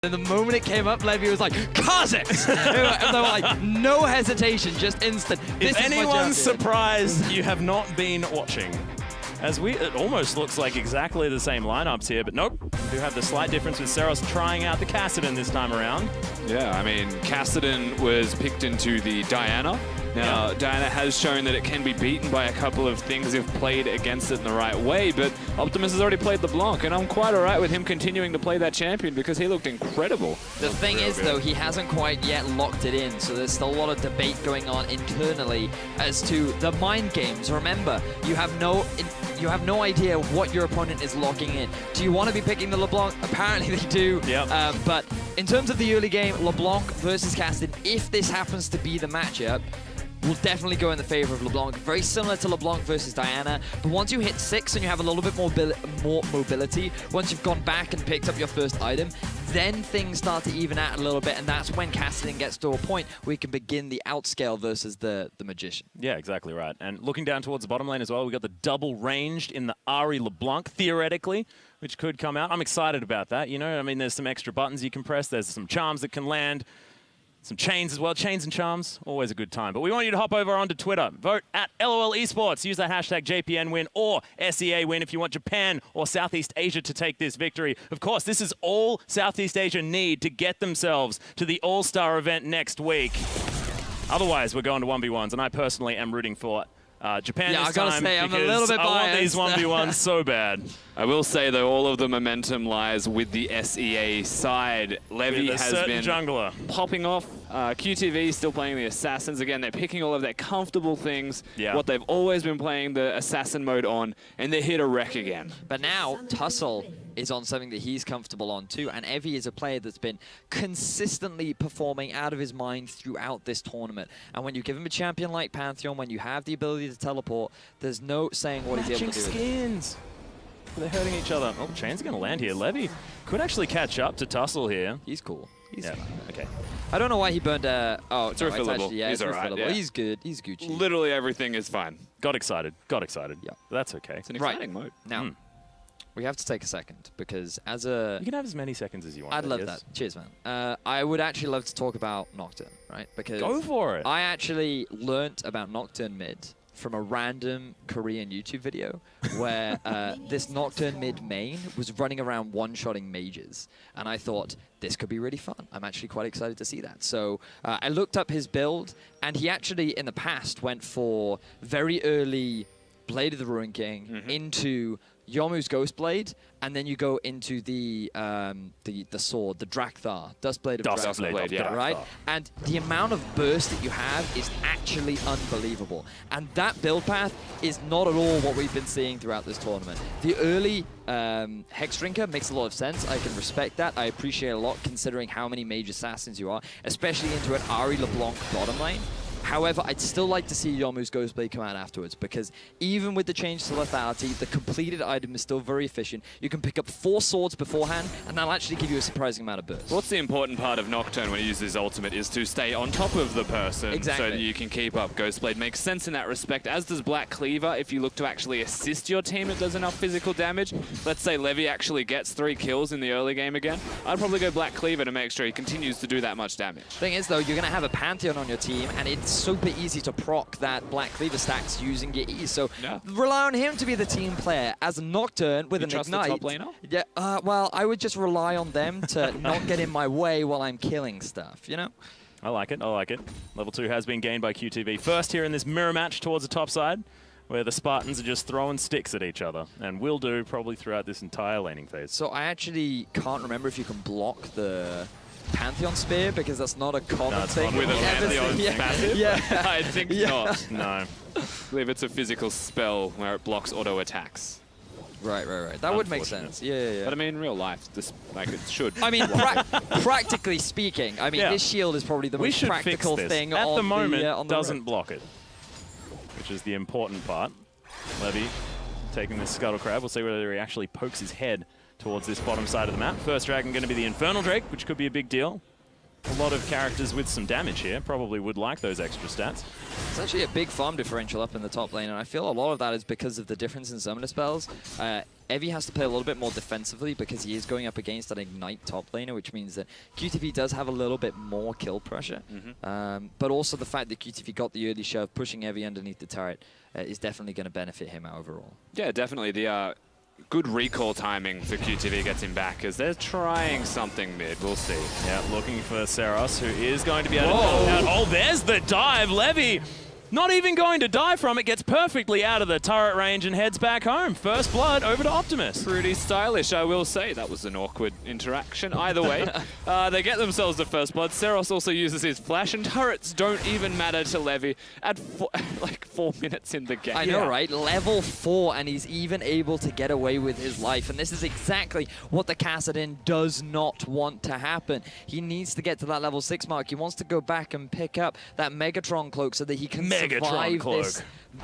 And the moment it came up, Levy was like, Kha'Zix! And they were like, no hesitation, just instant. If anyone's surprised you have not been watching, it almost looks like exactly the same lineups here, but nope. We do have the slight difference with Seros trying out the Kassadin this time around. Yeah, I mean, Kassadin was picked into the Diana. Now, Diana has shown that it can be beaten by a couple of things if played against it in the right way, but Optimus has already played LeBlanc, and I'm quite all right with him continuing to play that champion because he looked incredible. The thing is, though, he hasn't quite yet locked it in, so there's still a lot of debate going on internally as to the mind games. Remember, you have no idea what your opponent is locking in. Do you want to be picking the LeBlanc? Apparently they do. Yep. But in terms of the early game, LeBlanc versus Kassadin, if this happens to be the matchup, will definitely go in the favor of LeBlanc. Very similar to LeBlanc versus Diana, but once you hit 6 and you have a little bit more mobility, once you've gone back and picked up your first item, then things start to even out a little bit, and that's when Kassadin gets to a point where you can begin the outscale versus the Magician. Yeah, exactly right. And looking down towards the bottom lane as well, we got the double ranged in the Ahri LeBlanc, theoretically, which could come out. I'm excited about that, you know? I mean, there's some extra buttons you can press, there's some charms that can land, some chains as well. Chains and charms, always a good time. But we want you to hop over onto Twitter. Vote at LOL Esports. Use that hashtag JPNWin or SEAWin if you want Japan or Southeast Asia to take this victory. Of course, this is all Southeast Asia need to get themselves to the All-Star event next week. Otherwise, we're going to 1v1s, and I personally am rooting for Japan this time. Yeah, I gotta say, I'm a little bit biased. I want these 1v1s so bad. I will say, though, all of the momentum lies with the SEA side. Levy has been jungler popping off. QTV still playing the Assassins. Again, they're picking all of their comfortable things, what they've always been playing the Assassin mode on, and they're here to wreck again. But now, Tussle is on something that he's comfortable on too, and Evie is a player that's been consistently performing out of his mind throughout this tournament. And when you give him a champion like Pantheon, when you have the ability to teleport, there's no saying what he's able to do. Skins. They're hurting each other. Oh, Chain's going to land here. Levy could actually catch up to Tussle here. He's cool. He's fine. Okay. I don't know why he burned oh, it's refillable. Yeah, he's alright. Yeah. He's good. He's Gucci. Literally everything is fine. Got excited. Got excited. Yeah. But that's okay. It's an exciting mode. Now, we have to take a second because as a... You can have as many seconds as you want. I'd love that. Cheers, man. I would actually love to talk about Nocturne, right? Because go for it. I actually learnt about Nocturne mid from a random Korean YouTube video where this Nocturne mid main was running around one-shotting mages. And I thought, this could be really fun. I'm actually quite excited to see that. So I looked up his build, and he actually, in the past, went for very early Blade of the Ruin King into Yomu's Ghostblade, and then you go into the sword, the Drakthar, Dustblade of Drakthar, right? And the amount of burst that you have is actually unbelievable. And that build path is not at all what we've been seeing throughout this tournament. The early Hex Drinker makes a lot of sense. I can respect that. I appreciate it a lot considering how many mage assassins you are, especially into an Ahri LeBlanc bottom lane. However, I'd still like to see Yomu's Ghostblade come out afterwards, because even with the change to lethality, the completed item is still very efficient. You can pick up 4 swords beforehand, and that'll actually give you a surprising amount of burst. What's the important part of Nocturne when he uses his ultimate is to stay on top of the person so that you can keep up Ghostblade. Makes sense in that respect, as does Black Cleaver. If you look to actually assist your team, it does enough physical damage. Let's say Levy actually gets 3 kills in the early game again. I'd probably go Black Cleaver to make sure he continues to do that much damage. Thing is, though, you're going to have a Pantheon on your team, and it's super easy to proc that Black Cleaver stacks using your E. So rely on him to be the team player. As a Nocturne with an Ignite. The top laner? Yeah, well, I would just rely on them to not get in my way while I'm killing stuff, you know? I like it. I like it. Level 2 has been gained by QTV. First here in this mirror match towards the top side, where the Spartans are just throwing sticks at each other, and will do probably throughout this entire laning phase. So I actually can't remember if you can block the Pantheon Spear, because that's not a common thing. With a Pantheon passive? Yeah. I think not. No. I believe it's a physical spell where it blocks auto attacks. Right. That would make sense. Yeah. But I mean, in real life, like it should. I mean, practically speaking, I mean, this shield is probably the most practical thing at on the moment. on the doesn't block it, which is the important part. Levy taking this Scuttle Crab. We'll see whether he actually pokes his head towards this bottom side of the map. First dragon going to be the Infernal Drake, which could be a big deal. a lot of characters with some damage here probably would like those extra stats. It's actually a big farm differential up in the top lane, and I feel a lot of that is because of the difference in summoner spells. Evie has to play a little bit more defensively because he is going up against an Ignite top laner, which means that QTV does have a little bit more kill pressure. But also the fact that QTV got the early shove, pushing Evie underneath the turret, is definitely going to benefit him overall. Yeah, definitely. The good recall timing for QTV gets him back as they're trying something mid. We'll see. Yeah, looking for Seros, who is going to be able to pull out. Oh, there's the dive. Levy not even going to die from it, gets perfectly out of the turret range and heads back home. First blood over to Optimus. Pretty stylish, I will say. That was an awkward interaction. Either way, they get themselves the first blood. Seros also uses his flash, and turrets don't even matter to Levy at like 4 minutes in the game. I know, right? Level 4, and he's even able to get away with his life. And this is exactly what the Kassadin does not want to happen. He needs to get to that level 6 mark. He wants to go back and pick up that Megatron cloak so that he can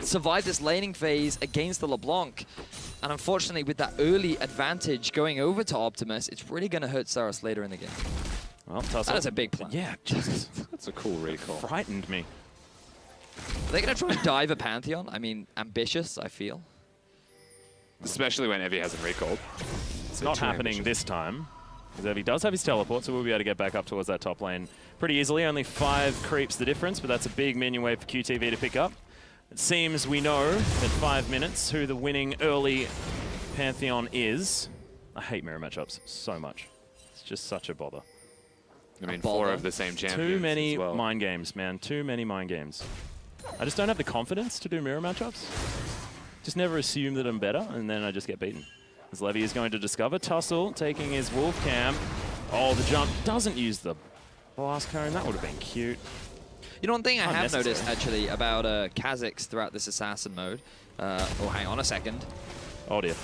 survive this laning phase against the LeBlanc. And unfortunately, with that early advantage going over to Optimus, it's really going to hurt Seros later in the game. Well, Tussle. That is a big plan. Yeah, just that's a cool recall. Frightened me. Are they going to try and dive a Pantheon? I mean, ambitious, I feel. Especially when Evie hasn't recalled. It's not happening this time, because Evie does have his teleport, so we'll be able to get back up towards that top lane pretty easily. Only 5 creeps the difference, but that's a big minion wave for QTV to pick up. It seems we know at 5 minutes who the winning early Pantheon is. I hate mirror matchups so much. It's just such a bother. I mean, 4 of the same champions. Too many as well. mind games, man. Too many mind games. I just don't have the confidence to do mirror matchups. Just never assume that I'm better, and then I just get beaten. As Levy is going to discover Tussle, taking his wolf cam. Oh, the jump doesn't use the blast cone. That would have been cute. You know, one thing I have noticed, actually, about Kha'Zix throughout this assassin mode. Oh, hang on a second. Oh, dear.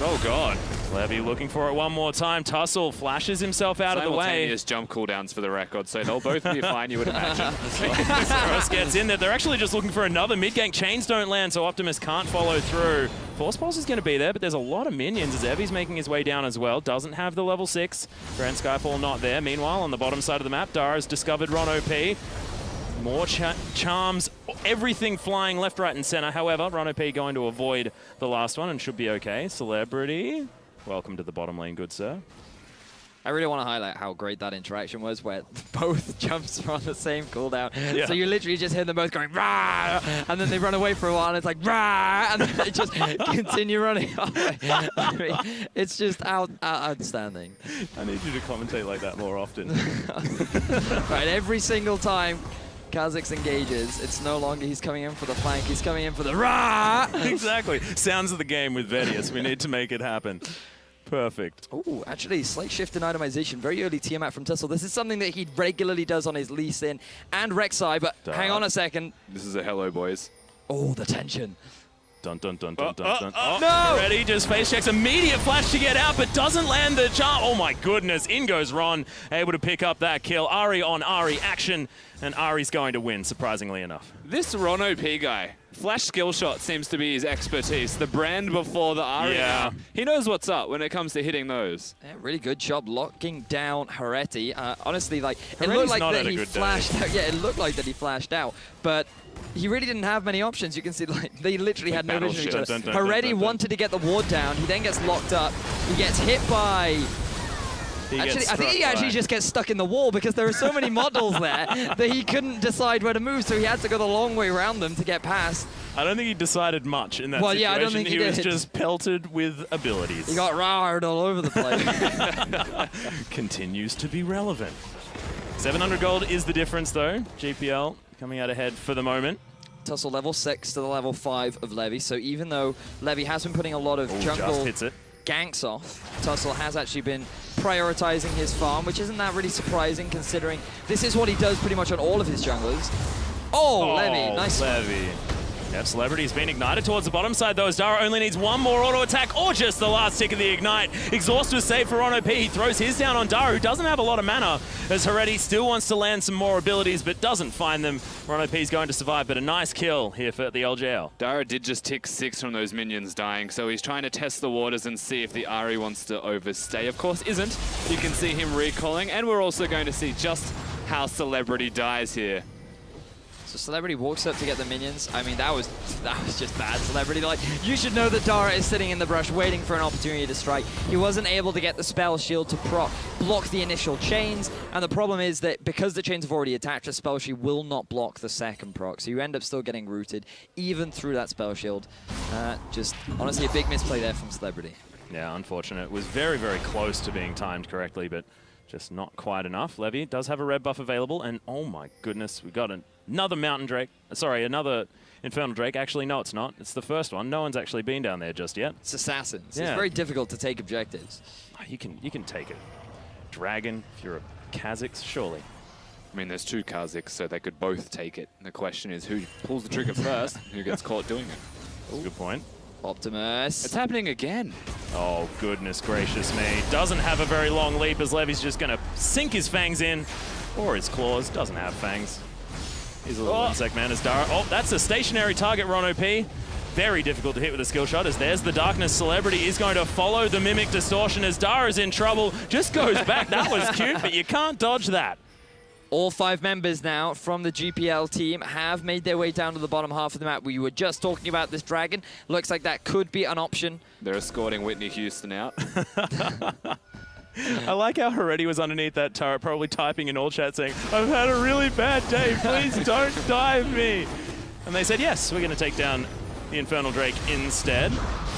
Oh, God. Levy looking for it one more time. Tussle flashes himself out of the way. Simultaneous jump cooldowns for the record, so they'll both be fine, you would imagine. Seros gets in there. They're actually just looking for another mid-gank. Chains don't land, so Optimus can't follow through. Force Pulse is going to be there, but there's a lot of minions as Evie's making his way down as well. Doesn't have the level 6. Grand Skyfall not there. Meanwhile, on the bottom side of the map, Dara's discovered Ron OP. More charms, everything flying left, right, and center. However, Ron OP going to avoid the last one and should be okay. Celebrity, welcome to the bottom lane, good sir. I really want to highlight how great that interaction was, where both jumps are on the same cooldown. Yeah. So you literally just hear them both going, rah! And then they run away for a while, and it's like, rah! And then they just continue running away. I mean, it's just outstanding. I need you to commentate like that more often. Right, every single time Kha'Zix engages, it's no longer he's coming in for the flank, he's coming in for the rah! Exactly. Sounds of the game with Vedius. We need to make it happen. Perfect. Oh, actually, slight shift in itemization. Very early Tiamat from Tussle. This is something that he regularly does on his Lee Sin and Rek'Sai, but hang on a second. This is a hello, boys. Oh, the tension. Dun, dun, dun, dun, dun, dun. Oh, no! Ready, just face checks. Immediate flash to get out, but doesn't land the charm. Oh my goodness, in goes Ron, able to pick up that kill. Ahri on Ahri action, and Ahri's going to win, surprisingly enough. This Ron OP guy, flash skill shot seems to be his expertise. The brand before the Ahri. Yeah. He knows what's up when it comes to hitting those. Yeah, really good job locking down Hereti. Honestly, like, it Hereti's looked like not that had a he good flashed day. out. Yeah, it looked like that he flashed out, but he really didn't have many options. You can see, like, they literally had no vision of each other. Hereti wanted to get the ward down. He then gets locked up. He gets hit by... Actually, I think he actually just gets stuck in the wall because there are so many models there that he couldn't decide where to move, so he had to go the long way around them to get past. I don't think he decided much in that situation. Yeah, I don't think he was did. just pelted with abilities. He got rawred all over the place. Continues to be relevant. 700 gold is the difference, though. GPL coming out ahead for the moment. Tussle level 6 to the level 5 of Levy, so even though Levy has been putting a lot of jungle ganks off, Tussle has actually been prioritizing his farm, which isn't that really surprising considering this is what he does pretty much on all of his junglers. Oh, Levy, nice. Levy. Yep, Celebrity's been ignited towards the bottom side, though, as Dara only needs one more auto attack or just the last tick of the ignite. Exhaust was saved for Ron OP. He throws his down on Dara, who doesn't have a lot of mana, as Hereti still wants to land some more abilities, but doesn't find them. Ron OP's going to survive, but a nice kill here for the LJL. Dara did just tick 6 from those minions dying, so he's trying to test the waters and see if the Ahri wants to overstay. Of course, isn't. You can see him recalling, and we're also going to see just how Celebrity dies here. So Celebrity walks up to get the minions. I mean, that was just bad. Celebrity, like, you should know that Dara is sitting in the brush waiting for an opportunity to strike. He wasn't able to get the spell shield to block the initial chains, and the problem is that because the chains have already attached, the spell shield will not block the second proc, so you end up still getting rooted even through that spell shield. Just honestly a big misplay there from Celebrity. Yeah, unfortunate. It was very, very close to being timed correctly, but just not quite enough. Levy does have a red buff available, and oh my goodness, we got another Mountain Drake. Sorry, another Infernal Drake. Actually, no, it's not. It's the first one. No one's actually been down there just yet. It's Assassins. Yeah. It's very difficult to take objectives. You can take it. Dragon, if you're a Kha'Zix, surely. I mean, there's 2 Kha'Zix, so they could both take it. The question is who pulls the trigger first, who gets caught doing it. That's a good point. Optimus. It's happening again. Oh, goodness gracious me. Doesn't have a very long leap as Levy's just going to sink his fangs in. Or his claws. Doesn't have fangs. He's a little insect man as Dara. Oh, that's a stationary target, Ron OP. Very difficult to hit with a skill shot as there's the Darkness. Celebrity is going to follow the Mimic Distortion as Dara's in trouble. Just goes back. That was cute, but you can't dodge that. All 5 members now from the GPL team have made their way down to the bottom half of the map. We were just talking about this dragon. Looks like that could be an option. They're escorting Whitney Houston out. I like how Heredia was underneath that turret, probably typing in all chat saying, I've had a really bad day, please don't dive me. And they said, yes, we're going to take down the Infernal Drake instead.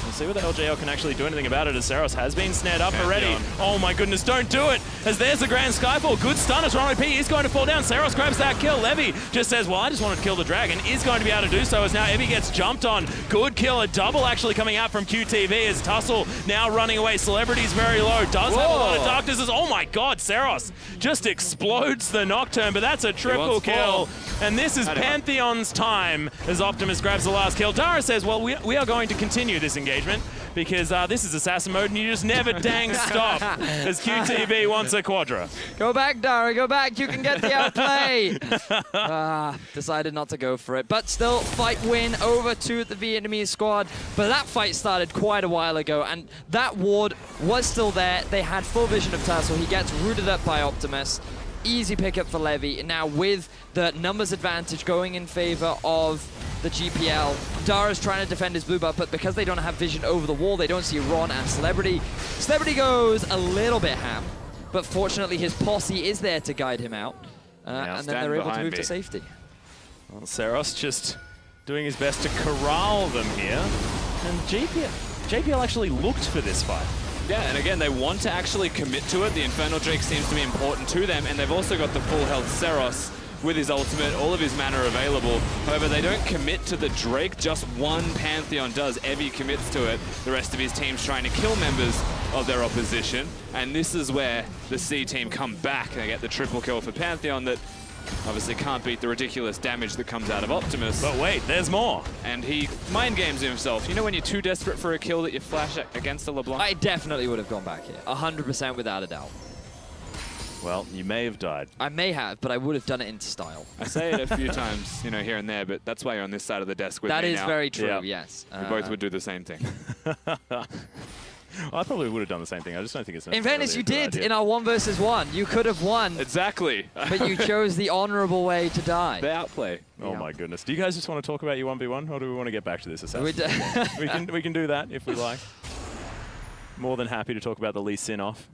We'll see whether LJL can actually do anything about it as Saros has been snared up already. Oh my goodness, don't do it! As there's the Grand Skyfall. Good stun as Ron OP is going to fall down. Saros grabs that kill. Levy just says, well, I just wanted to kill the dragon. Is going to be able to do so as now Evie gets jumped on. Good kill. A double actually coming out from QTV as Tussle now running away. Celebrity's very low. Does have a lot of darkness. Oh my god, Saros just explodes the Nocturne, but that's a triple kill. And this is Pantheon's time as Optimus grabs the last kill. Dara says, well, we are going to continue this engagement because this is Assassin mode and you just never dang stop as QTV wants a Quadra. Go back, Dara, go back. You can get the outplay. Decided not to go for it. But still, fight win over to the Vietnamese squad. But that fight started quite a while ago and that ward was still there. They had full vision of Tussle. He gets rooted up by Optimus. Easy pickup for Levy. Now with the numbers advantage going in favor of the GPL, Dara's trying to defend his blue buff, but because they don't have vision over the wall, they don't see Ron and Celebrity. Celebrity goes a little bit ham, but fortunately his posse is there to guide him out, and then they're able to move to safety. Well, Saros just doing his best to corral them here, and JPL actually looked for this fight. Yeah, and again, they want to actually commit to it. The Infernal Drake seems to be important to them, and they've also got the full health Saros with his ultimate, all of his mana available. However, they don't commit to the Drake, just one Pantheon does. Evie commits to it. The rest of his team's trying to kill members of their opposition, and this is where the C team come back and they get the triple kill for Pantheon that obviously can't beat the ridiculous damage that comes out of Optimus. But wait, there's more. And he mind games himself. You know when you're too desperate for a kill that you flash against a LeBlanc? I definitely would have gone back here, 100% without a doubt. Well, you may have died. I may have, but I would have done it in style. I say it a few times, you know, here and there, but that's why you're on this side of the desk with me now. That is very true, yes. We both would do the same thing. I probably would have done the same thing. I just don't think it's necessarily in fairness, you did idea. in our 1 versus 1. You could have won. Exactly. But you chose the honorable way to die. The outplay. Oh my goodness. Do you guys just want to talk about your 1v1, or do we want to get back to this assassin? we can do that if we like. More than happy to talk about the Lee Sin off.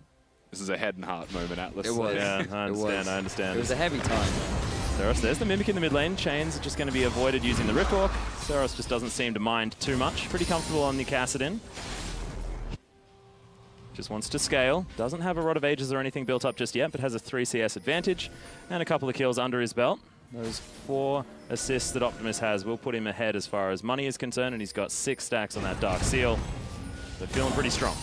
This is a head and heart moment, Atlas. It was. Yeah, I understand. It was a heavy time. Saros, there's the Mimic in the mid lane. Chains are just going to be avoided using the Riptork. Saros just doesn't seem to mind too much. Pretty comfortable on the Cassidin. Just wants to scale. Doesn't have a Rod of Ages or anything built up just yet, but has a 3 CS advantage and a couple of kills under his belt. Those 4 assists that Optimus has will put him ahead as far as money is concerned, and he's got 6 stacks on that Dark Seal. They're feeling pretty strong.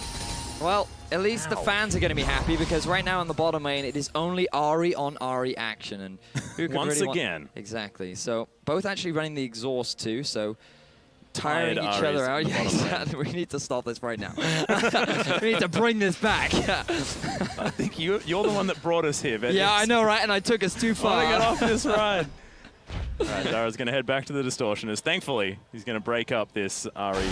Well, at least the fans are going to be happy because right now in the bottom lane, it is only Ahri on Ahri action. And who can once really again. Exactly. So both actually running the exhaust too. So tiring each other out. Yeah, exactly. We need to stop this right now. We need to bring this back. I think you're the one that brought us here, Venus. Yeah, I know, right? And I took us too far. I got off this ride. All right, Dara's going to head back to the Distortioners. Thankfully, he's going to break up this Ahri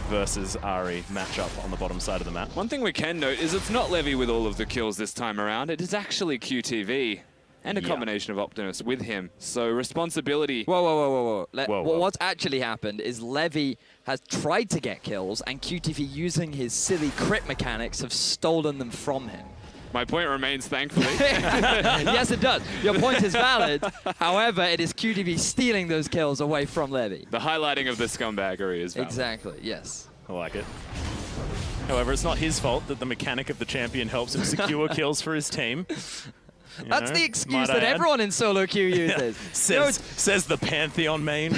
versus Ahri matchup on the bottom side of the map. One thing we can note is it's not Levy with all of the kills this time around. It is actually QTV. and a combination of Optimus with him. So responsibility. Whoa. What's actually happened is Levy has tried to get kills, and QTV, using his silly crit mechanics, have stolen them from him. My point remains, thankfully. Yes, it does. Your point is valid. However, it is QTV stealing those kills away from Levy. The highlighting of the scumbaggery is valid. Exactly, yes. I like it. However, it's not his fault that the mechanic of the champion helps him secure kills for his team. That's the excuse that everyone in solo queue uses. Says the Pantheon main.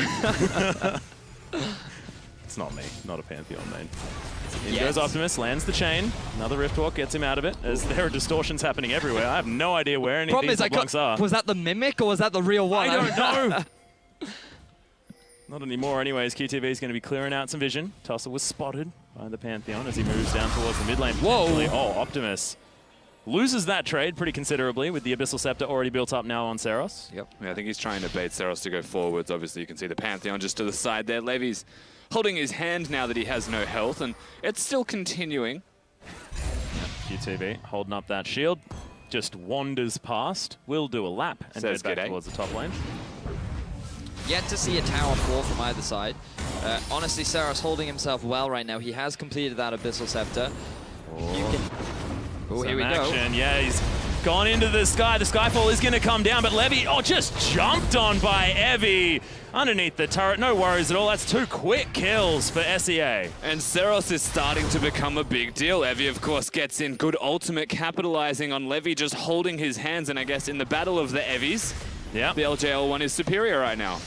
It's not me, not a Pantheon main. In goes Optimus, lands the chain. Another Rift Walk gets him out of it, as there are distortions happening everywhere. I have no idea where any of these LeBlancs are. Was that the Mimic, or was that the real one? I don't know. Not anymore anyways. QTV is going to be clearing out some vision. Tussle was spotted by the Pantheon as he moves down towards the mid lane. Whoa! Oh, Optimus loses that trade pretty considerably with the Abyssal Scepter already built up now on Seros. Yep. Yeah, I think he's trying to bait Seros to go forwards. Obviously, you can see the Pantheon just to the side there. Levy's holding his hand now that he has no health, and it's still continuing. QTV holding up that shield. Just wanders past. Will do a lap and head back towards the top lane. Yet to see a tower fall from either side. Honestly, Seros holding himself well right now. He has completed that Abyssal Scepter. Oh, here we go. Yeah, he's gone into the sky. The Skyfall is going to come down, but Levy, just jumped on by Evie underneath the turret. No worries at all. That's 2 quick kills for SEA. And Seros is starting to become a big deal. Evie, of course, gets in. Good ultimate, capitalizing on Levy just holding his hands. And I guess in the battle of the Evies, the LJL one is superior right now.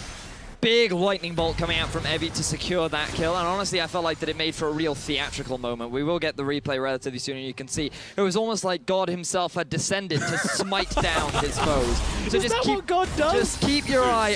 Big lightning bolt coming out from Evie to secure that kill, and honestly I felt like that it made for a real theatrical moment. We will get the replay relatively soon, and you can see it was almost like God himself had descended to smite down his foes. So Is that what God does? Just keep your eye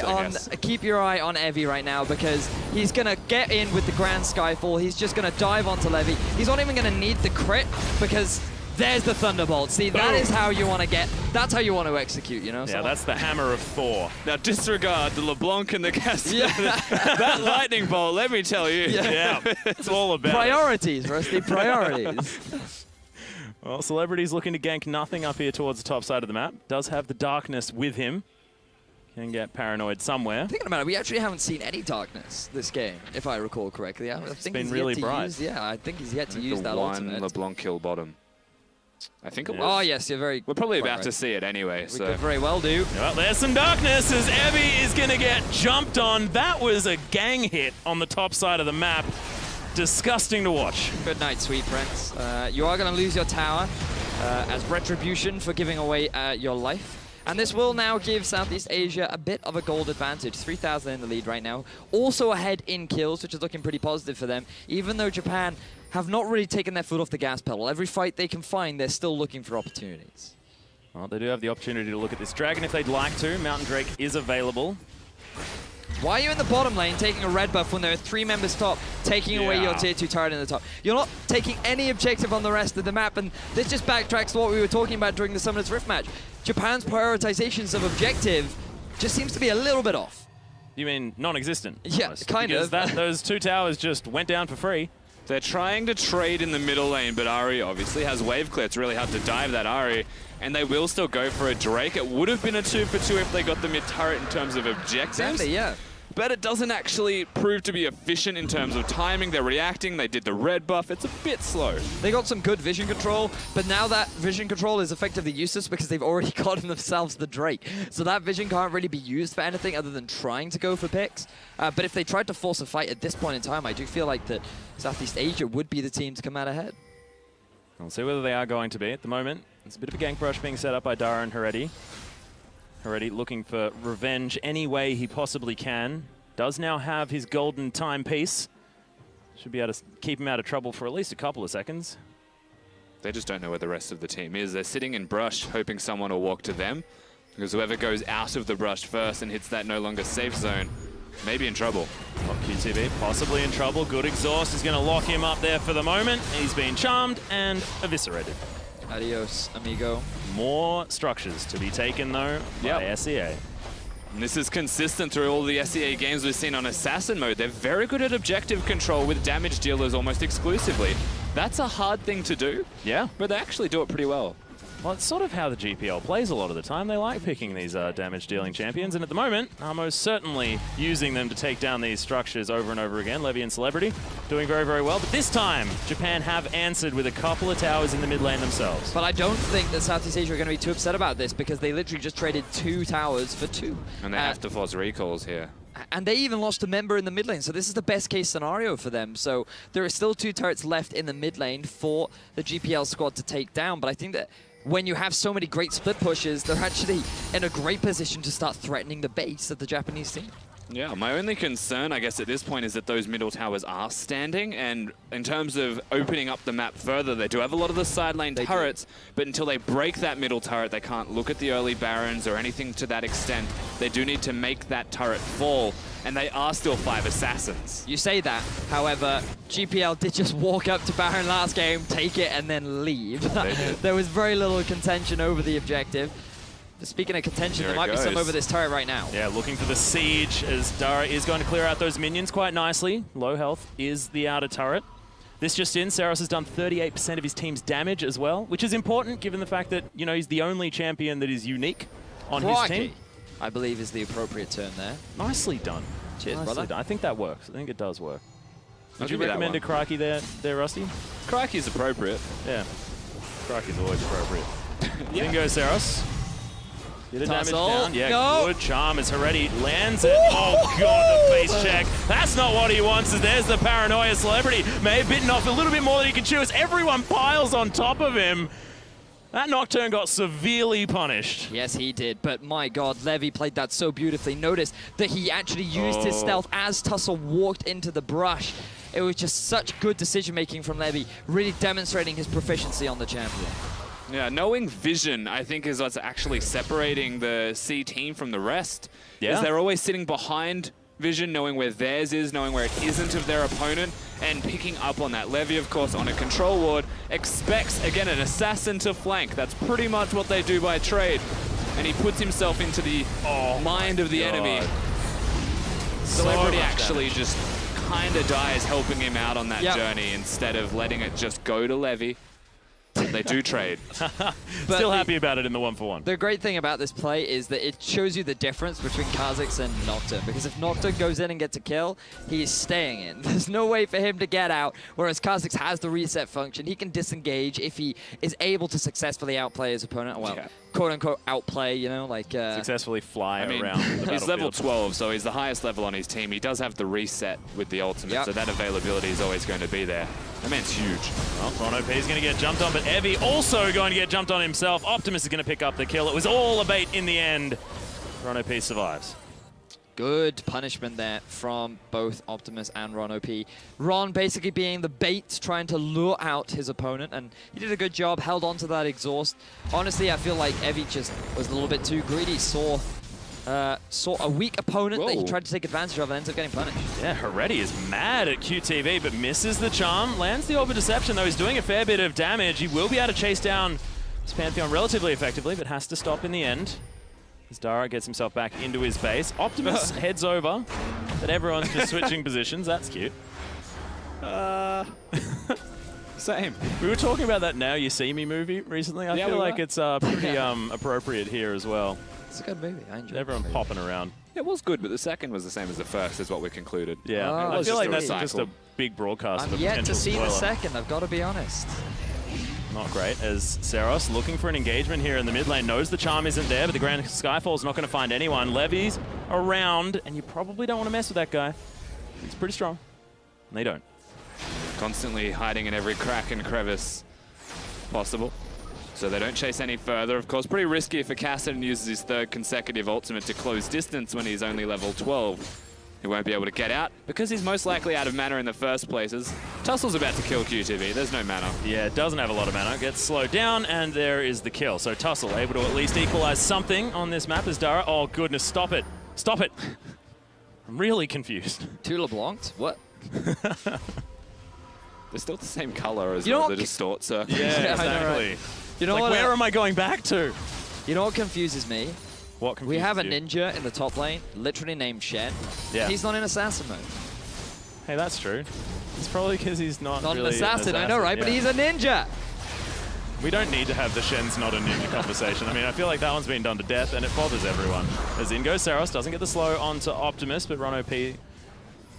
on Evie right now, because he's gonna get in with the Grand Skyfall. He's just gonna dive onto Levy. He's not even gonna need the crit, because there's the Thunderbolt. See, that is how you want to that's how you want to execute, you know? Yeah, that's the hammer of Thor. Now disregard the LeBlanc and the Cassidy. That lightning bolt, let me tell you. Yeah, it's all about priorities, Rusty, priorities. Well, Celebrity's looking to gank nothing up here towards the top side of the map. Does have the darkness with him. Can get paranoid somewhere. Thinking about it, we actually haven't seen any darkness this game, if I recall correctly. I think it's been really bright. I think he's yet to use that ultimate. One LeBlanc kill bottom. I think it was. Oh, yes, you're very... We're probably about to see it anyway, We could very well do. Well, there's some darkness as Evie is going to get jumped on. That was a gang hit on the top side of the map. Disgusting to watch. Good night, sweet friends. You are going to lose your tower as retribution for giving away your life. And this will now give Southeast Asia a bit of a gold advantage. 3,000 in the lead right now. Also ahead in kills, which is looking pretty positive for them, even though Japan have not really taken their foot off the gas pedal. Every fight they can find, they're still looking for opportunities. Well, they do have the opportunity to look at this Dragon if they'd like to. Mountain Drake is available. Why are you in the bottom lane taking a red buff when there are 3 members top, taking away your tier 2 turret in the top? You're not taking any objective on the rest of the map, and this just backtracks to what we were talking about during the Summoners Rift match. Japan's prioritizations of objective just seems to be a little bit off. You mean non-existent? Yeah, almost, kind of. Because those 2 towers just went down for free. They're trying to trade in the middle lane, but Ari obviously has wave clear. It's really hard to dive that Ari, and they will still go for a Drake. It would have been a 2-for-2 if they got the mid turret in terms of objectives. Exactly, yeah. But it doesn't actually prove to be efficient in terms of timing. They're reacting, they did the red buff. It's a bit slow. They got some good vision control, but now that vision control is effectively useless because they've already gotten themselves the Drake. So that vision can't really be used for anything other than trying to go for picks. But if they tried to force a fight at this point in time, I do feel like that Southeast Asia would be the team to come out ahead. We'll see whether they are going to be. At the moment, there's a bit of a gank rush being set up by Dara and Heredi. Heredi looking for revenge any way he possibly can. Does now have his golden timepiece. Should be able to keep him out of trouble for at least a couple of seconds. They just don't know where the rest of the team is. They're sitting in brush, hoping someone will walk to them. Because whoever goes out of the brush first and hits that no longer safe zone may be in trouble. Well, QTV possibly in trouble. Good exhaust is going to lock him up there for the moment. He's been charmed and eviscerated. Adios, amigo. More structures to be taken, though, by SEA. And this is consistent through all the SEA games we've seen on Assassin mode. They're very good at objective control with damage dealers almost exclusively. That's a hard thing to do. Yeah. But they actually do it pretty well. Well, it's sort of how the GPL plays a lot of the time. They like picking these damage-dealing champions, and at the moment, Armo's certainly using them to take down these structures over and over again. Levy and Celebrity doing very, very well, but this time, Japan have answered with a couple of towers in the mid lane themselves. But I don't think that Southeast Asia are going to be too upset about this, because they literally just traded 2 towers for 2. And they have to force recalls here. And they even lost a member in the mid lane, so this is the best case scenario for them. So there are still 2 turrets left in the mid lane for the GPL squad to take down, but I think that when you have so many great split pushes, they're actually in a great position to start threatening the base of the Japanese team. Yeah, my only concern, I guess, at this point is that those middle towers are standing, and in terms of opening up the map further, they do have a lot of the side lane turrets, but until they break that middle turret, they can't look at the early barons or anything to that extent. They do need to make that turret fall, and they are still 5 assassins. You say that, however, GPL did just walk up to Baron last game, take it, and then leave. There was very little contention over the objective. Speaking of contention, there might be some over this turret right now. Yeah, looking for the siege as Dara is going to clear out those minions quite nicely. Low health is the outer turret. This just in, Saros has done 38% of his team's damage as well, which is important given the fact that, you know, he's the only champion that is unique on his team. I believe is the appropriate turn there. Nicely done. Cheers, nicely brother. done. I think that works. I think it does work. Would you give you recommend a Crikey there, Rusty? Crikey's appropriate. Yeah. Crikey's always appropriate. Bingo, Saros. Get a damage down. Yeah, good charm as Heretti lands it. Oh, God, the face check. That's not what he wants. There's the paranoia. Celebrity may have bitten off a little bit more than he can chew as everyone piles on top of him. That Nocturne got severely punished. Yes, he did. But my God, Levy played that so beautifully. Notice that he actually used his stealth as Tussle walked into the brush. It was just such good decision-making from Levy, really demonstrating his proficiency on the champion. Yeah, knowing vision, I think, is what's actually separating the C team from the rest. Yeah. They're always sitting behind vision, knowing where theirs is, knowing where it isn't of their opponent, and picking up on that. Levy, of course, on a control ward, expects, again, an assassin to flank. That's pretty much what they do by trade. And he puts himself into the mind of the enemy. Celebrity actually just kind of dies helping him out on that journey instead of letting it just go to Levy. They do trade. Still happy about it in the 1-for-1. The great thing about this play is that it shows you the difference between Kha'Zix and Nocturne, because if Nocturne goes in and gets a kill, he is staying in. There's no way for him to get out, whereas Kha'Zix has the reset function. He can disengage if he is able to successfully outplay his opponent. Well, quote-unquote outplay, you know, like... successfully fly around the He's level 12, so he's the highest level on his team. He does have the reset with the ultimate, so that availability is always going to be there. That man's huge. Well, RonoP is going to get jumped on, but Evie also going to get jumped on himself. Optimus is going to pick up the kill. It was all a bait in the end. RonoP survives. Good punishment there from both Optimus and RonOP. Ron basically being the bait, trying to lure out his opponent, and he did a good job, held on to that exhaust. Honestly, I feel like Evie just was a little bit too greedy, saw a weak opponent that he tried to take advantage of and ends up getting punished. Yeah, Heretti is mad at QTV, but misses the charm. Lands the Orb of Deception, though. He's doing a fair bit of damage. He will be able to chase down this Pantheon relatively effectively, but has to stop in the end. As Dara gets himself back into his base. Optimus heads over, but everyone's just switching positions. That's cute. Same. We were talking about that Now You See Me movie recently. I feel like it's pretty appropriate here as well. It's a good movie. I enjoyed it. Everyone popping around. It was good, but the second was the same as the first, is what we concluded. Yeah, I feel like that's just a big broadcast. I'm yet to see the second, I've got to be honest. Not great, as Saros looking for an engagement here in the mid lane, knows the charm isn't there, but the Grand Skyfall's not going to find anyone. Levy's around, and you probably don't want to mess with that guy. He's pretty strong. And they don't. Constantly hiding in every crack and crevice possible. So they don't chase any further. Of course, pretty risky if Cassidy uses his third consecutive ultimate to close distance when he's only level 12. He won't be able to get out because he's most likely out of mana in the first places. Tussle's about to kill QTV. There's no mana. Yeah, it doesn't have a lot of mana. Gets slowed down, and there is the kill. So Tussle able to at least equalize something on this map as Dara. Oh, goodness, stop it. Stop it. I'm really confused. Two LeBlancs? What? They're still the same color as well. They're just Stort Circles. Yeah, exactly. Right. You know like, what? Where am I going back to? You know what confuses me? What confuses We have a you? ninja in the top lane, literally named Shen. Yeah. He's not in assassin mode. Hey, that's true. It's probably because he's not really an assassin, I know, right? Yeah. But he's a ninja. We don't need to have the Shen's not a ninja conversation. I mean, I feel like that one's been done to death, and it bothers everyone. As in goes Saros, doesn't get the slow onto Optimus, but Ron OP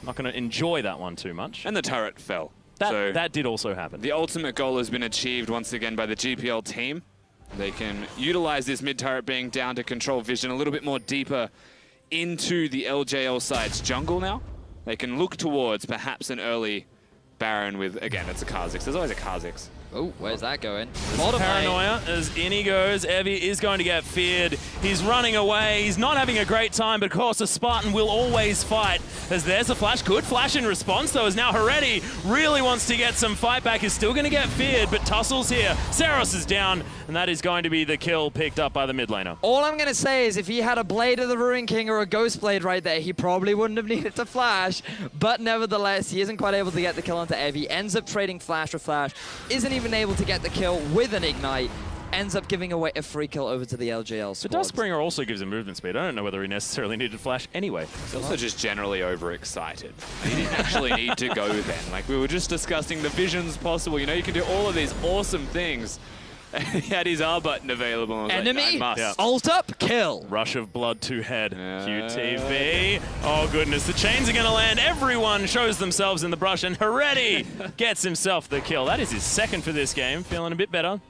not going to enjoy that one too much. And the turret fell. That did also happen. The ultimate goal has been achieved once again by the GPL team. They can utilize this mid-turret being down to control vision a little bit more deeper into the LJL side's jungle now. They can look towards perhaps an early Baron with, again, it's a Kha'Zix. There's always a Kha'Zix. Oh, where's that going? Paranoia as in he goes. Evie is going to get feared. He's running away. He's not having a great time, but of course a Spartan will always fight. As there's a flash. Good flash in response, though, as now Heredi really wants to get some fight back. He's still going to get feared, but Tussle's here. Saros is down, and that is going to be the kill picked up by the mid laner. All I'm going to say is if he had a Blade of the Ruin King or a Ghost Blade right there, he probably wouldn't have needed to flash, but nevertheless, he isn't quite able to get the kill onto Evie. Ends up trading flash for flash. Isn't even able to get the kill with an Ignite, ends up giving away a free kill over to the LJL squad. The Duskbringer also gives him movement speed. I don't know whether he necessarily needed flash anyway. He's also just generally overexcited. He didn't actually need to go then. Like, we were just discussing the visions possible. You know, you can do all of these awesome things. He had his R button available. And Enemy, like, I must. ult up, kill. Rush of blood to head. QTV. Oh, goodness. The chains are going to land. Everyone shows themselves in the brush, and Heredi gets himself the kill. That is his second for this game. Feeling a bit better.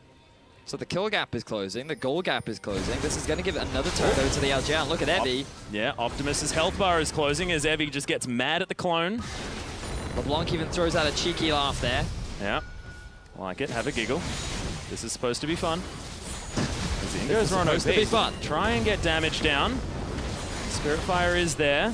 So the kill gap is closing. The goal gap is closing. This is going to give another turret over to the LGL. Look at Evie. Yeah, Optimus's health bar is closing as Evie just gets mad at the clone. LeBlanc even throws out a cheeky laugh there. Yeah. Like it. Have a giggle. This is supposed to be fun. As in goes Ron OP. Supposed to be fun. Try and get damage down. Spirit Fire is there.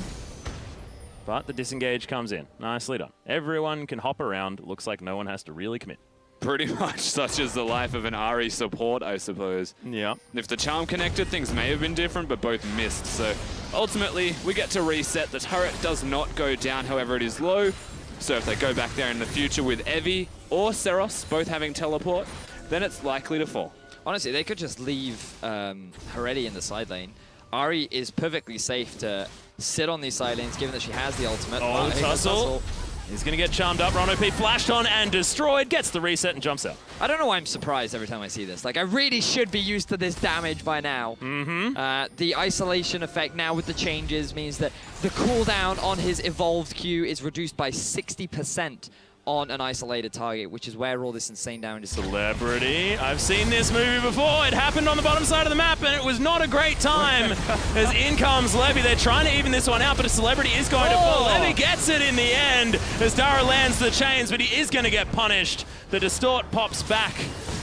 But the disengage comes in. Nicely done. Everyone can hop around. Looks like no one has to really commit. Pretty much such is the life of an Ahri support, I suppose. Yeah. If the charm connected, things may have been different, but both missed. So ultimately, we get to reset. The turret does not go down, however, it is low. So if they go back there in the future with Evie or Saros both having teleport, then it's likely to fall. Honestly, they could just leave Heredi in the side lane. Ahri is perfectly safe to sit on these side lanes, given that she has the ultimate. Oh, Tussle. He's going to get charmed up. Ron OP flashed on and destroyed. Gets the reset and jumps out. I don't know why I'm surprised every time I see this. Like, I really should be used to this damage by now. The isolation effect now with the changes means that the cooldown on his evolved Q is reduced by 60% on an isolated target, which is where all this insane damage is. Celebrity. I've seen this movie before. It happened on the bottom side of the map, and it was not a great time. As in comes Levy. They're trying to even this one out, but a Celebrity is going to fall. Levy gets it in the end as Dara lands the chains, but he is going to get punished. The Distort pops back.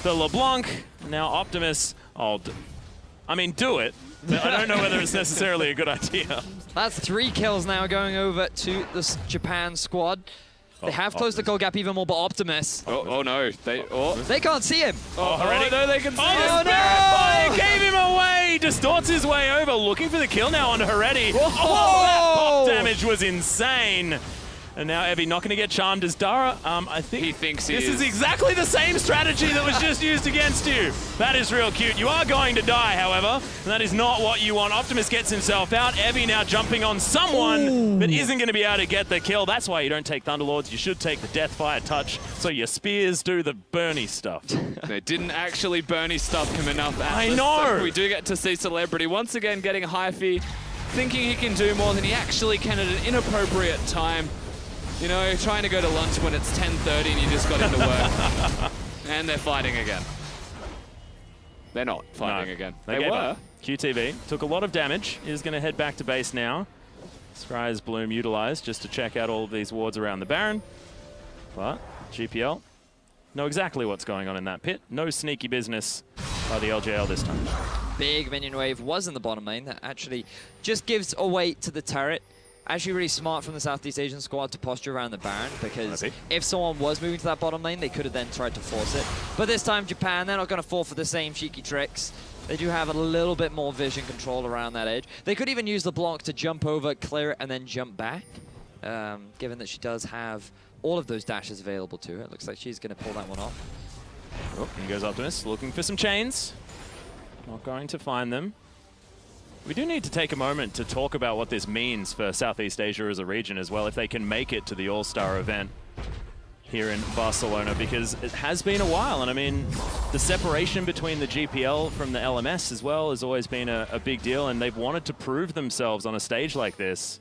The LeBlanc. Now Optimus. I mean, do it. But I don't know whether it's necessarily a good idea. That's 3 kills now going over to the Japan squad. They have closed the goal gap even more, but Optimus. Oh no. They can't see him. Already? No, they can see him. Oh, no! Fire gave him away! Distorts his way over, looking for the kill now on Heredi. Oh, that pop damage was insane. And now Evie not going to get charmed as Dara. I think he thinks he this is exactly the same strategy that was just used against you. That is real cute. You are going to die, however, and that is not what you want. Optimus gets himself out. Evie now jumping on someone, but isn't going to be able to get the kill. That's why you don't take Thunderlords. You should take the Deathfire Touch, so your spears do the Bernie stuff. They didn't actually Bernie stuff him enough. I know. So we do get to see Celebrity once again getting Hyphy, thinking he can do more than he actually can at an inappropriate time. You know, trying to go to lunch when it's 10:30 and you just got into work. And they're fighting again. They're not fighting again. They were. QTV took a lot of damage. Is going to head back to base now. Scry's Bloom utilized just to check out all of these wards around the Baron. But GPL know exactly what's going on in that pit. No sneaky business by the LJL this time. Big minion wave was in the bottom lane. That actually just gives away to the turret. Actually really smart from the Southeast Asian squad to posture around the Baron, because if someone was moving to that bottom lane, they could have then tried to force it. But this time Japan, they're not going to fall for the same cheeky tricks. They do have a little bit more vision control around that edge. They could even use the block to jump over, clear it, and then jump back, given that she does have all of those dashes available to her. It looks like she's going to pull that one off. Oh, here goes Optimus, looking for some chains. Not going to find them. We do need to take a moment to talk about what this means for Southeast Asia as a region as well, if they can make it to the All-Star event. here in Barcelona, because it has been a while. And I mean, the separation between the GPL from the LMS as well has always been a big deal, and they've wanted to prove themselves on a stage like this.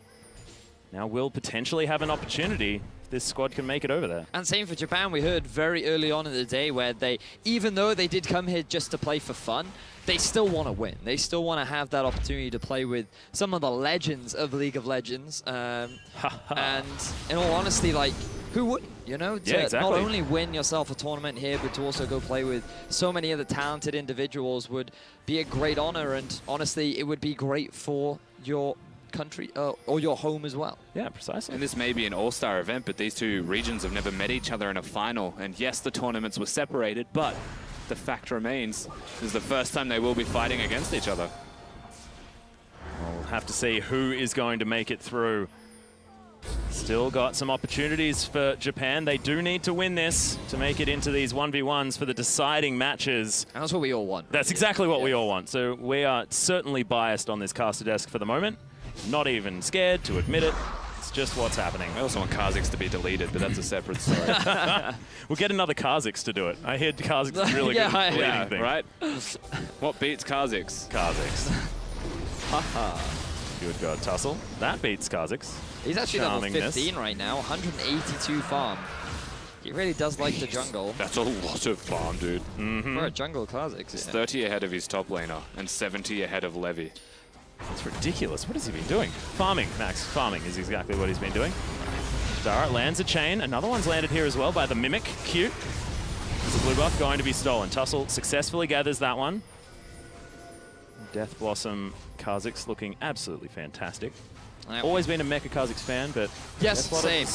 Now will potentially have an opportunity if this squad can make it over there. And same for Japan. We heard very early on in the day where they, even though they did come here just to play for fun, they still want to win. They still want to have that opportunity to play with some of the legends of League of Legends. And in all honesty, like, who wouldn't? You know, to not only win yourself a tournament here, but to also go play with so many other talented individuals would be a great honor. And honestly, it would be great for your country or your home as well. Yeah, precisely. And this may be an all-star event, but these two regions have never met each other in a final. And yes, the tournaments were separated, but the fact remains, this is the first time they will be fighting against each other. We'll have to see who is going to make it through. Still got some opportunities for Japan. They do need to win this to make it into these 1v1s for the deciding matches. And that's what we all want. That's exactly what we all want. So we are certainly biased on this caster desk for the moment. Not even scared to admit it. It's just what's happening. I also want Kha'Zix to be deleted, but that's a separate story. We'll get another Kha'Zix to do it. I hear Kha'Zix is really good at deleting things. Right? What beats Kha'Zix? Kha'Zix. Haha. Good God, Tussle. That beats Kha'Zix. He's actually level 15 right now, 182 farm. He really does like the jungle. That's a lot of farm, dude. For a jungle Kha'Zix. He's 30 ahead of his top laner and 70 ahead of Levy. It's ridiculous. What has he been doing? Farming, Max. Farming is exactly what he's been doing. Dara lands a chain. Another one's landed here as well by the Mimic. Cute. There's a blue buff going to be stolen. Tussle successfully gathers that one. Death Blossom Kha'Zix looking absolutely fantastic. Always been a Mecha Kha'Zix fan, but yes, same.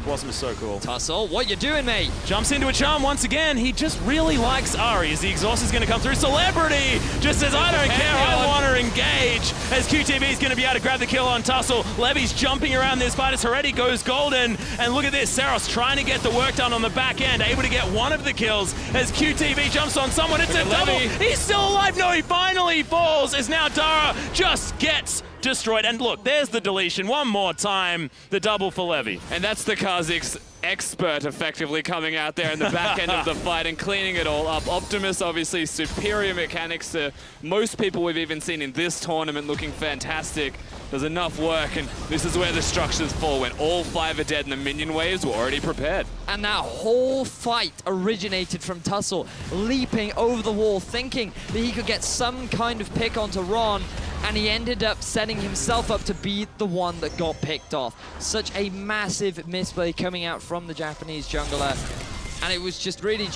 Blossom is so cool. Tussle, what you doing, mate? Jumps into a charm once again. He just really likes Ahri as the exhaust is going to come through. Celebrity just says, I don't care, I want to engage. As QTV is going to be able to grab the kill on Tussle. Levy's jumping around this fight as Heretti goes golden. And look at this, Saros trying to get the work done on the back end, able to get one of the kills as QTV jumps on someone. It's a double. He's still alive. No, he finally falls as now Dara just gets destroyed. And look, there's the deletion one more time. The double for Levy. And that's the Kha'Zix expert effectively coming out there in the back end of the fight and cleaning it all up. Optimus, obviously, superior mechanics to most people we've even seen in this tournament, looking fantastic. Does enough work, and this is where the structures fall when all 5 are dead and the minion waves were already prepared. And that whole fight originated from Tussle leaping over the wall, thinking that he could get some kind of pick onto Ron, and he ended up setting himself up to be the one that got picked off. Such a massive misplay coming out from the Japanese jungler, and it was just really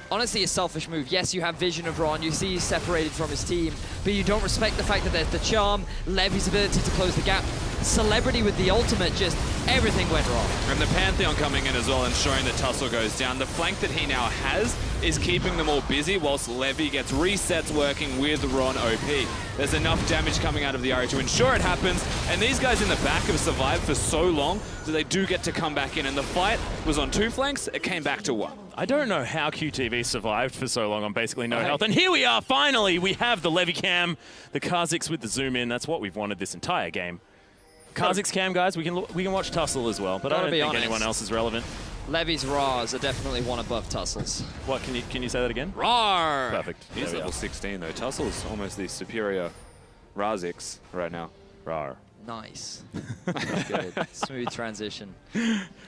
honestly a selfish move. Yes, you have vision of Ron, you see he's separated from his team, but you don't respect the fact that there's the charm, Levy's ability to close the gap, Celebrity with the ultimate, just everything went wrong. And the Pantheon coming in as well, ensuring that Tussle goes down. The flank that he now has is keeping them all busy whilst Levy gets resets working with Ron OP. There's enough damage coming out of the Ahri to ensure it happens, and these guys in the back have survived for so long that they do get to come back in, and the fight was on 2 flanks, it came back to 1. I don't know how QTV survived for so long on basically no health, and here we are, finally! We have the Levy cam, the Kha'Zix with the zoom in, that's what we've wanted this entire game. Kha'Zix cam, guys, we can watch Tussle as well, but I don't think anyone else is relevant. Levy's Rars are definitely one above Tussle's. What, can you say that again? Rar! Perfect. He's level 16 though. Tussle's almost the superior Razix right now. Rar. Nice. Good. Smooth transition.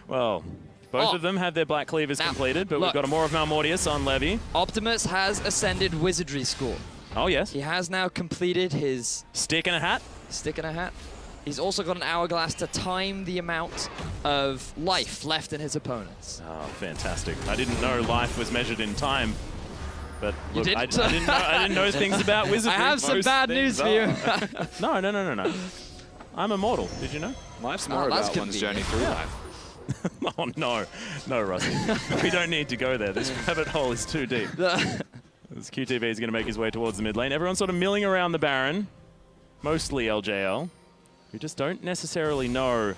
Well, both of them have their black cleavers completed, but we've got a more of Malmortius on Levy. Optimus has ascended Wizardry School. Oh, yes. He has now completed his... Stick and a hat? Stick and a hat. He's also got an hourglass to time the amount of life left in his opponents. Oh, fantastic. I didn't know life was measured in time. But look, I didn't know things about wizardry. I have some bad news for you. No. I'm immortal. Did you know? Life's more about one's journey through life. Oh, no, Rusty. We don't need to go there. This rabbit hole is too deep. This QTV is going to make his way towards the mid lane. Everyone's sort of milling around the Baron, mostly LJL, who just don't necessarily know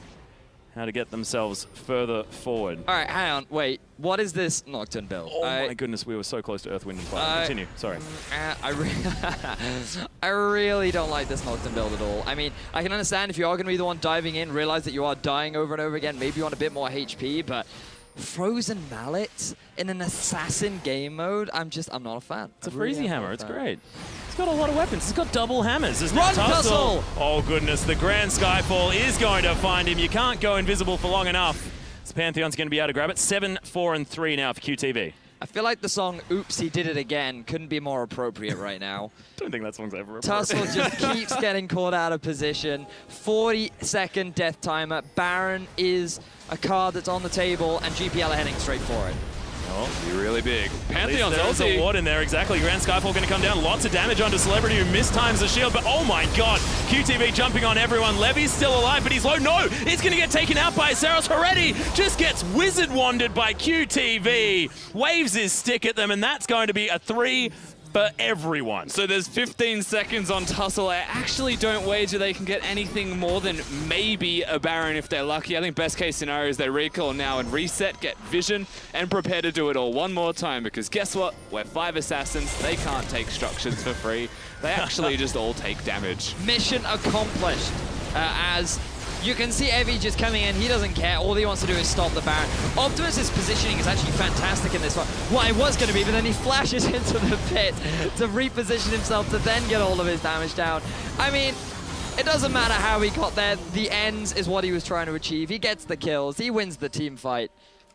how to get themselves further forward. All right, hang on, wait. What is this Nocturne build? Oh my goodness, we were so close to Earth, Wind, and Fire. Continue, sorry. I really don't like this Nocturne build at all. I mean, I can understand if you are going to be the one diving in, realize that you are dying over and over again, maybe you want a bit more HP, but Frozen Mallet in an assassin game mode, I'm not a fan. It's a Freezy Hammer. It's great. It's got a lot of weapons. It's got double hammers. There's no Run, tussle. Oh, goodness. The Grand Skyfall is going to find him. You can't go invisible for long enough. This Pantheon's going to be able to grab it. 7, 4, and 3 now for QTV. I feel like the song Oops, He Did It Again couldn't be more appropriate right now. Don't think that song's ever appropriate. Tussle just keeps getting caught out of position. 40-second death timer. Baron is a card that's on the table, and GPL are heading straight for it. Oh, you're really big. Pantheon's there's a ward in there, exactly. Grand Skyfall going to come down. Lots of damage onto Celebrity, who mistimes the shield, but oh my god, QTV jumping on everyone. Levy's still alive, but he's low. No, he's going to get taken out by Saros. Already just gets wizard wanded by QTV. Waves his stick at them, and that's going to be a 3 for everyone. So there's 15 seconds on Tussle. I actually don't wager they can get anything more than maybe a Baron if they're lucky. I think best case scenario is they recall now and reset, get vision, and prepare to do it all one more time, because guess what? We're 5 assassins. They can't take structures for free. They actually just all take damage. Mission accomplished, as you can see Evie just coming in. He doesn't care. All he wants to do is stop the Baron. Optimus's positioning is actually fantastic in this one. Well, it was going to be, but then he flashes into the pit to reposition himself to then get all of his damage down. I mean, it doesn't matter how he got there. The ends is what he was trying to achieve. He gets the kills. He wins the team fight.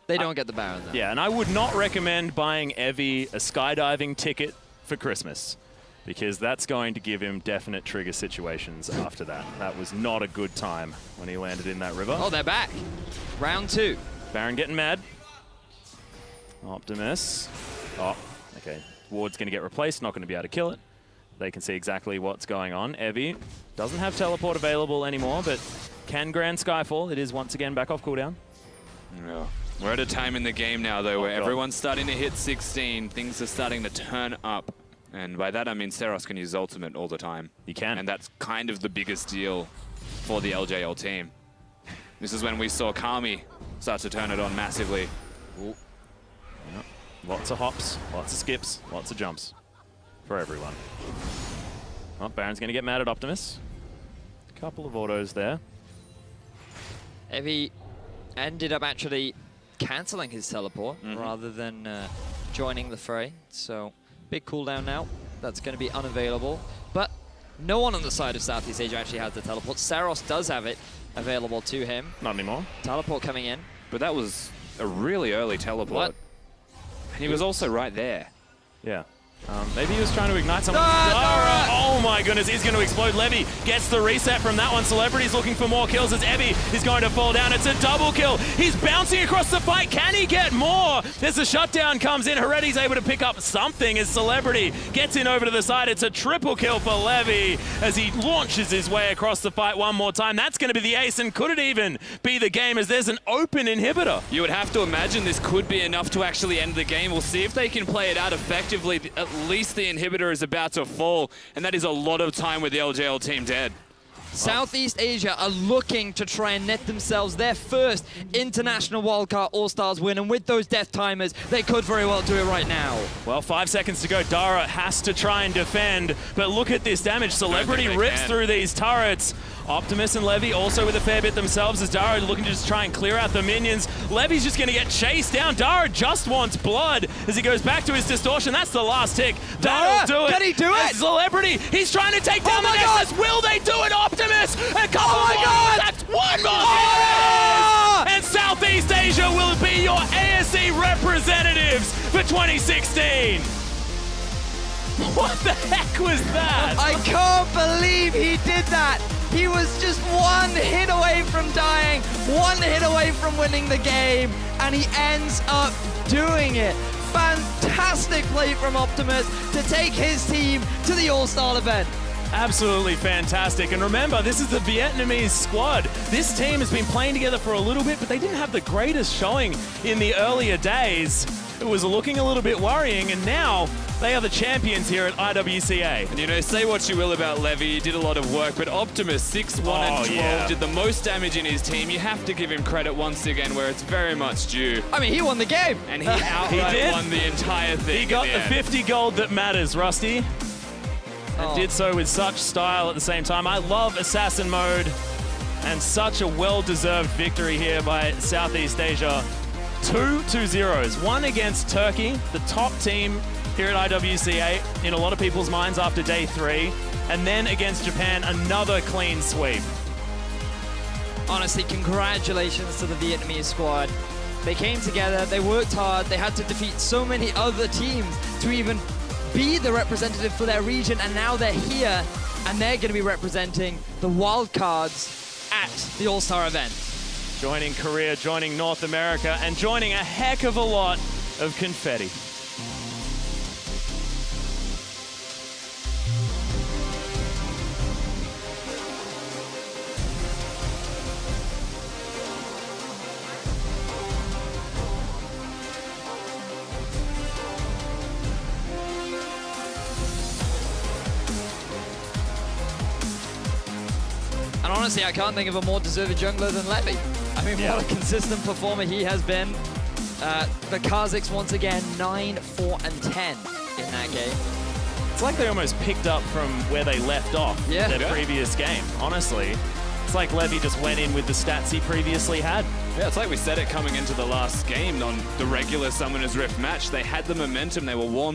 They don't get the Baron, though. Yeah, and I would not recommend buying Evie a skydiving ticket for Christmas, because that's going to give him definite trigger situations after that. That was not a good time when he landed in that river. Oh, they're back. Round 2. Baron getting mad. Optimus. Oh, okay. Ward's going to get replaced, not going to be able to kill it. They can see exactly what's going on. Evie doesn't have teleport available anymore, but can Grand Skyfall. It is once again back off cooldown. Yeah. We're at a time in the game now, though, where everyone's starting to hit 16. Things are starting to turn up. And by that, I mean Saros can use ultimate all the time. He can. And that's kind of the biggest deal for the LJL team. This is when we saw Kami start to turn it on massively. Yep. Lots of hops, lots of skips, lots of jumps for everyone. Oh, Baron's going to get mad at Optimus. Couple of autos there. Evie ended up actually cancelling his teleport rather than joining the fray. So big cooldown now. That's going to be unavailable. But no one on the side of Southeast Asia actually has the teleport. Saros does have it available to him. Not anymore. Teleport coming in. But that was a really early teleport. What? And he was also right there. Yeah. Maybe he was trying to ignite someone. Dara! Oh my goodness, he's going to explode. Levy gets the reset from that one. Celebrity's looking for more kills as Evie is going to fall down. It's a double kill. He's bouncing across the fight. Can he get more? As the shutdown comes in, Hereti's able to pick up something as Celebrity gets in over to the side. It's a triple kill for Levy as he launches his way across the fight one more time. That's going to be the ace, and could it even be the game as there's an open inhibitor? You would have to imagine this could be enough to actually end the game. We'll see if they can play it out effectively. At least the inhibitor is about to fall, and that is a lot of time with the LJL team dead. Southeast Asia are looking to try and net themselves their first international wildcard All-Stars win, and with those death timers, they could very well do it right now. Well, 5 seconds to go. Dara has to try and defend, but look at this damage. Celebrity rips through these turrets. Optimus and Levy also with a fair bit themselves as Dara looking to just try and clear out the minions. Levy's just going to get chased down. Dara just wants blood as he goes back to his distortion. That's the last tick. That'll do it. Can he do it? Celebrity, he's trying to take down the Nexus. Will they do it? Optimus, a couple more. That's one more. And Southeast Asia will be your ASE representatives for 2016. What the heck was that? I can't believe he did that. He was just one hit away from dying, one hit away from winning the game, and he ends up doing it. Fantastic play from Optimus to take his team to the All-Star event. Absolutely fantastic. And remember, this is the Vietnamese squad. This team has been playing together for a little bit, but they didn't have the greatest showing in the earlier days. It was looking a little bit worrying, and now they are the champions here at IWCA. And you know, say what you will about Levy, he did a lot of work, but Optimus, 6, 1, and 12, did the most damage in his team. You have to give him credit once again, where it's very much due. I mean, he won the game. And he outright won the entire thing. He got the 50 gold that matters, Rusty. And did so with such style at the same time. I love Assassin mode, and such a well-deserved victory here by Southeast Asia. Two 2-0s. One against Turkey, the top team here at IWC8 in a lot of people's minds after day 3. And then against Japan, another clean sweep. Honestly, congratulations to the Vietnamese squad. They came together, they worked hard, they had to defeat so many other teams to even be the representative for their region, and now they're here, and they're going to be representing the wildcards at the All-Star event. Joining Korea, joining North America, and joining a heck of a lot of confetti. And honestly, I can't think of a more deserving jungler than Levy. I mean, what a consistent performer he has been. The Kazakhs, once again, 9, 4, and 10 in that game. It's like they almost picked up from where they left off their previous game, honestly. It's like Levy just went in with the stats he previously had. Yeah, it's like we said it coming into the last game on the regular Summoner's Rift match. They had the momentum, they were warmed